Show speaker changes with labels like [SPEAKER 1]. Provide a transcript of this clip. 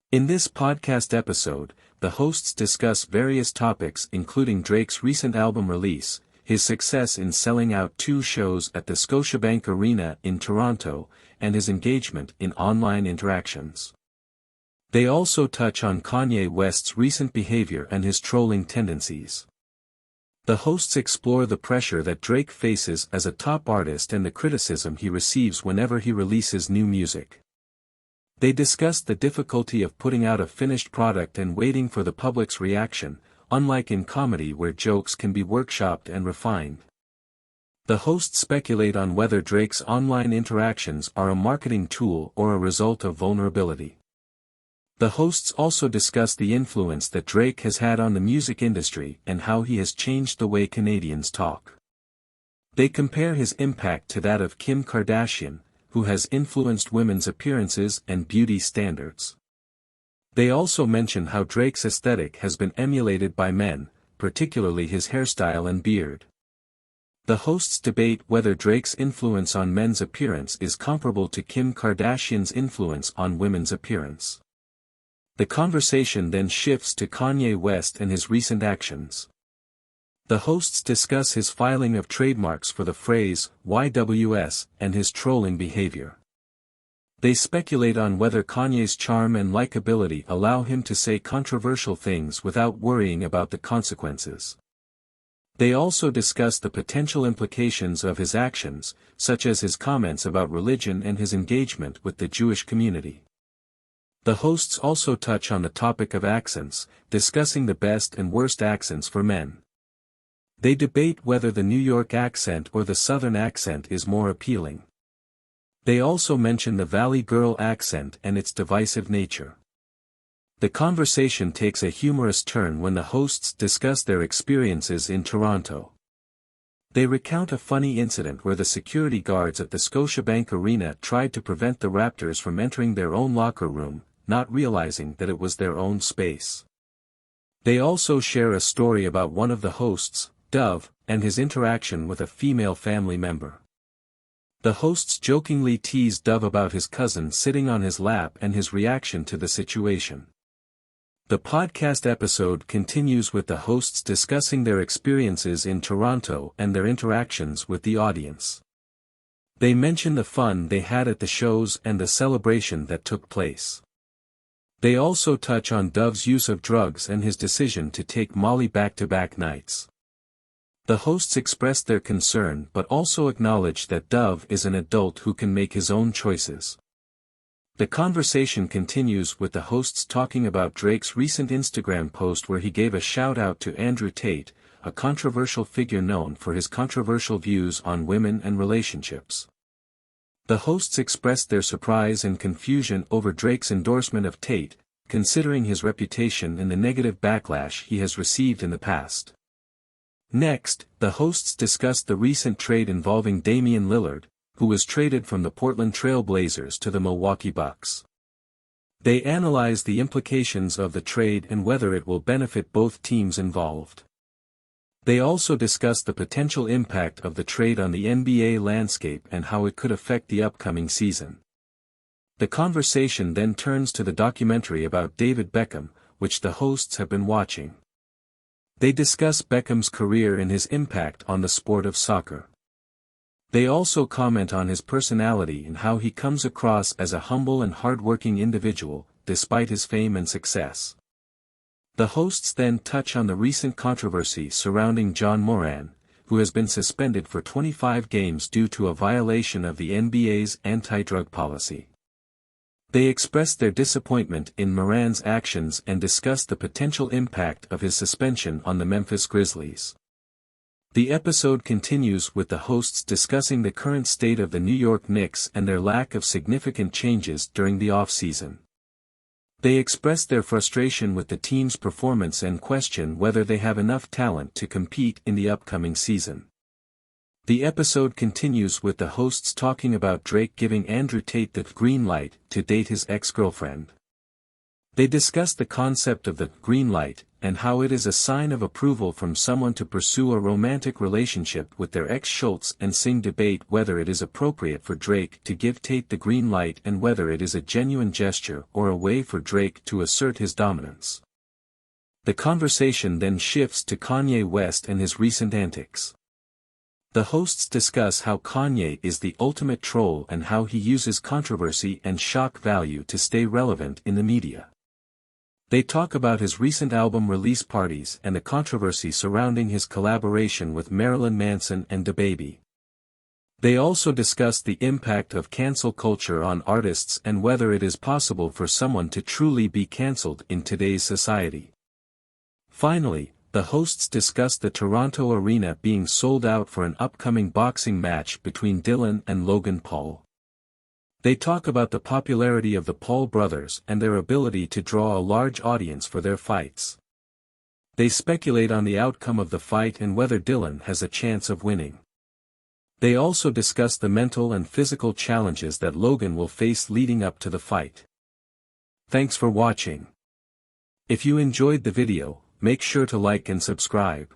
[SPEAKER 1] In this podcast episode, the hosts discuss various topics including Drake's recent album release, his success in selling out 2 shows at the Scotiabank Arena in Toronto, and his engagement in online interactions. They also touch on Kanye West's recent behavior and his trolling tendencies. The hosts explore the pressure that Drake faces as a top artist and the criticism he receives whenever he releases new music. They discuss the difficulty of putting out a finished product and waiting for the public's reaction, unlike in comedy where jokes can be workshopped and refined. The hosts speculate on whether Drake's online interactions are a marketing tool or a result of vulnerability. The hosts also discuss the influence that Drake has had on the music industry and how he has changed the way Canadians talk. They compare his impact to that of Kim Kardashian, who has influenced women's appearances and beauty standards. They also mention how Drake's aesthetic has been emulated by men, particularly his hairstyle and beard. The hosts debate whether Drake's influence on men's appearance is comparable to Kim Kardashian's influence on women's appearance. The conversation then shifts to Kanye West and his recent actions. The hosts discuss his filing of trademarks for the phrase, YWS, and his trolling behavior. They speculate on whether Kanye's charm and likability allow him to say controversial things without worrying about the consequences. They also discuss the potential implications of his actions, such as his comments about religion and his engagement with the Jewish community. The hosts also touch on the topic of accents, discussing the best and worst accents for men. They debate whether the New York accent or the Southern accent is more appealing. They also mention the Valley Girl accent and its divisive nature. The conversation takes a humorous turn when the hosts discuss their experiences in Toronto. They recount a funny incident where the security guards at the Scotiabank Arena tried to prevent the Raptors from entering their own locker room, not realizing that it was their own space. They also share a story about one of the hosts, Dove, and his interaction with a female family member. The hosts jokingly tease Dove about his cousin sitting on his lap and his reaction to the situation. The podcast episode continues with the hosts discussing their experiences in Toronto and their interactions with the audience. They mention the fun they had at the shows and the celebration that took place. They also touch on Dove's use of drugs and his decision to take Molly back-to-back nights. The hosts express their concern but also acknowledge that Dove is an adult who can make his own choices. The conversation continues with the hosts talking about Drake's recent Instagram post where he gave a shout-out to Andrew Tate, a controversial figure known for his controversial views on women and relationships. The hosts expressed their surprise and confusion over Drake's endorsement of Tate, considering his reputation and the negative backlash he has received in the past. Next, the hosts discussed the recent trade involving Damian Lillard, who was traded from the Portland Trail Blazers to the Milwaukee Bucks. They analyze the implications of the trade and whether it will benefit both teams involved. They also discuss the potential impact of the trade on the NBA landscape and how it could affect the upcoming season. The conversation then turns to the documentary about David Beckham, which the hosts have been watching. They discuss Beckham's career and his impact on the sport of soccer. They also comment on his personality and how he comes across as a humble and hard-working individual, despite his fame and success. The hosts then touch on the recent controversy surrounding John Moran, who has been suspended for 25 games due to a violation of the NBA's anti-drug policy. They express their disappointment in Moran's actions and discuss the potential impact of his suspension on the Memphis Grizzlies. The episode continues with the hosts discussing the current state of the New York Knicks and their lack of significant changes during the off-season. They express their frustration with the team's performance and question whether they have enough talent to compete in the upcoming season. The episode continues with the hosts talking about Drake giving Andrew Tate the green light to date his ex-girlfriend. They discuss the concept of the green light, and how it is a sign of approval from someone to pursue a romantic relationship with their ex. Schultz and Singh debate whether it is appropriate for Drake to give Tate the green light and whether it is a genuine gesture or a way for Drake to assert his dominance. The conversation then shifts to Kanye West and his recent antics. The hosts discuss how Kanye is the ultimate troll and how he uses controversy and shock value to stay relevant in the media. They talk about his recent album release parties and the controversy surrounding his collaboration with Marilyn Manson and DaBaby. They also discuss the impact of cancel culture on artists and whether it is possible for someone to truly be cancelled in today's society. Finally, the hosts discuss the Toronto Arena being sold out for an upcoming boxing match between Dylan and Logan Paul. They talk about the popularity of the Paul brothers and their ability to draw a large audience for their fights. They speculate on the outcome of the fight and whether Dylan has a chance of winning. They also discuss the mental and physical challenges that Logan will face leading up to the fight. Thanks for watching. If you enjoyed the video, make sure to like and subscribe.